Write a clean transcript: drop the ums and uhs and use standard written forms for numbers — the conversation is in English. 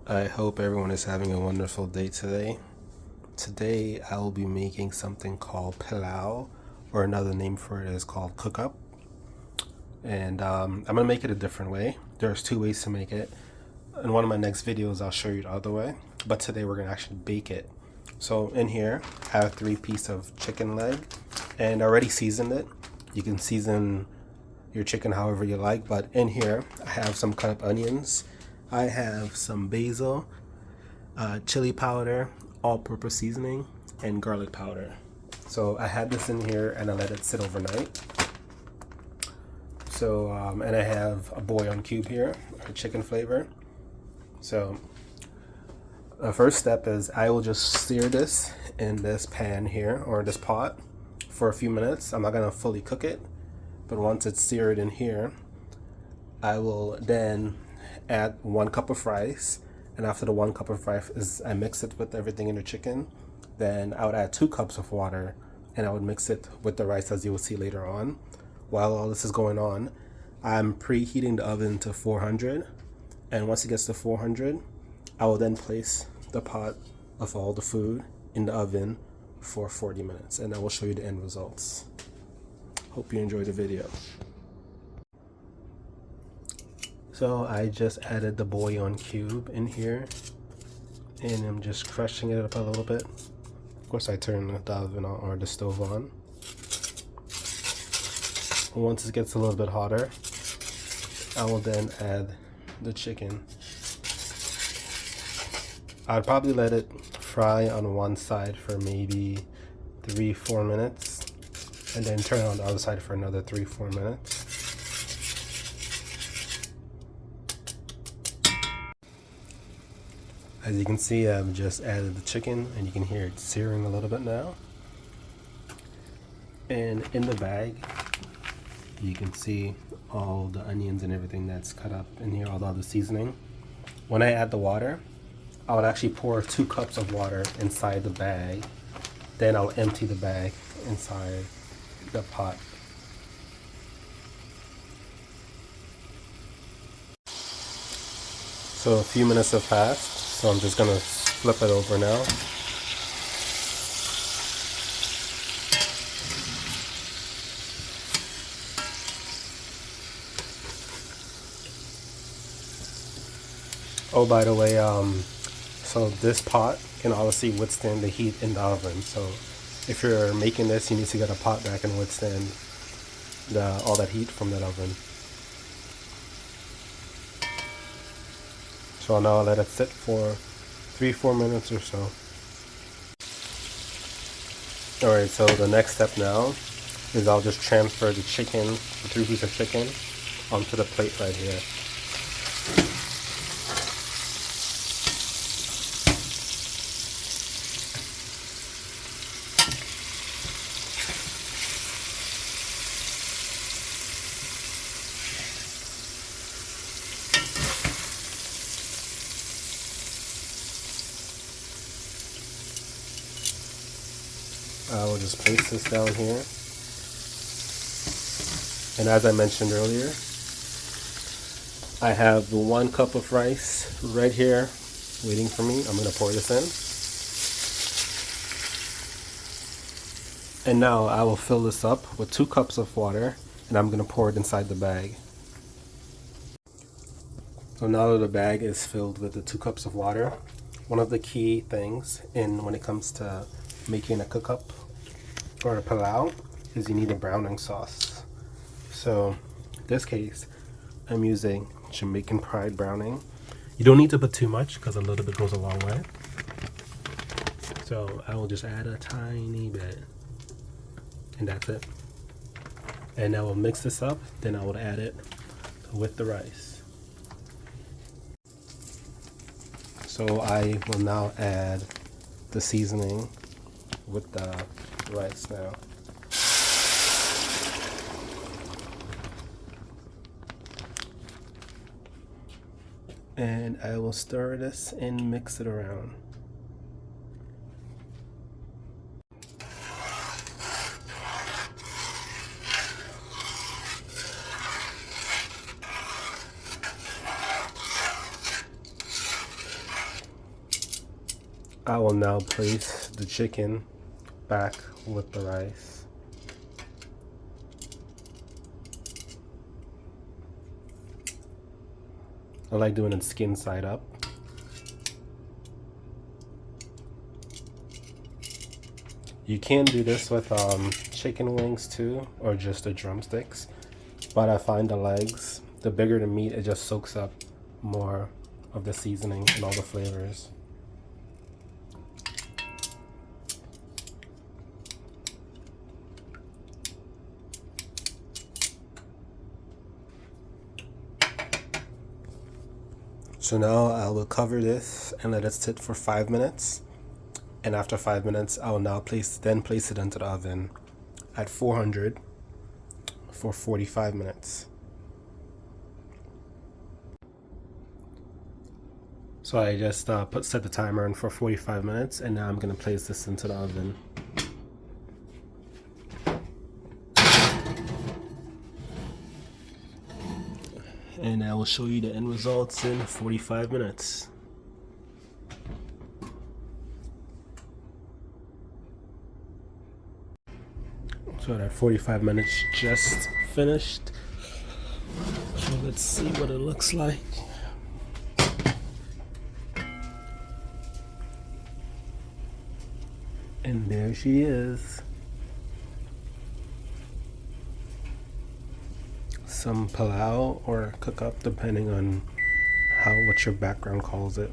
I hope everyone is having a wonderful day today. Today I will be making something called pilau, or another name for it is called cookup. And I'm gonna make it a different way. There's two ways to make it. In one of my next videos, I'll show you the other way. But today we're gonna actually bake it. So in here, I have 3 pieces of chicken leg, and I already seasoned it. You can season your chicken however you like, but in here I have some cut up onions. I have some basil, chili powder, all-purpose seasoning, and garlic powder. So I had this in here and I let it sit overnight. So and I have a bouillon cube here, or chicken flavor. So the first step is I will just sear this in this pan here, or this pot, for a few minutes. I'm not gonna fully cook it, but once it's seared in here, I will then add 1 cup of rice. And after the 1 cup of rice, I mix it with everything in the chicken. Then I would add 2 cups of water, and I would mix it with the rice, as you will see later on. While all this is going on, I'm preheating the oven to 400. And once it gets to 400, I will then place the pot of all the food in the oven for 40 minutes, and I will show you the end results. Hope you enjoyed the video. So I just added the bouillon cube in here, and I'm just crushing it up a little bit. Of course, I turn the oven on, or the stove on. Once it gets a little bit hotter, I will then add the chicken. I'd probably let it fry on one side for maybe 3-4 minutes, and then turn on the other side for another 3-4 minutes. As you can see, I've just added the chicken, and you can hear it searing a little bit now. And in the bag, you can see all the onions and everything that's cut up in here, all the other seasoning. When I add the water, I would actually pour 2 cups of water inside the bag. Then I'll empty the bag inside the pot. So a few minutes have passed, so I'm just gonna flip it over now. Oh, by the way, so this pot can obviously withstand the heat in the oven. So if you're making this, you need to get a pot that can withstand all that heat from that oven. So now I'll let it sit for 3-4 minutes or so. Alright, so the next step now is I'll just transfer the chicken, the 3 pieces of chicken, onto the plate right here. I will just place this down here. And as I mentioned earlier, I have the 1 cup of rice right here waiting for me. I'm going to pour this in. And now I will fill this up with 2 cups of water, and I'm going to pour it inside the bag. So now that the bag is filled with the 2 cups of water, one of the key things when it comes to making a cookup or a pilau is you need a browning sauce. So in this case, I'm using Jamaican Pride browning. You don't need to put too much because a little bit goes a long way. So I will just add a tiny bit, and that's it. And I will mix this up, then I will add it with the rice. So I will now add the seasoning with the rice now. And I will stir this and mix it around. I will now place the chicken back with the rice. I like doing it skin side up. You can do this with chicken wings too, or just the drumsticks. But I find the legs, the bigger the meat, it just soaks up more of the seasoning and all the flavors. So now I will cover this and let it sit for 5 minutes. And after 5 minutes, I will now place it into the oven at 400 for 45 minutes. So I just set the timer in for 45 minutes, and now I'm gonna place this into the oven. And I will show you the end results in 45 minutes. So that 45 minutes just finished. So let's see what it looks like. And there she is. Some pilau or cookup, depending on what your background calls it.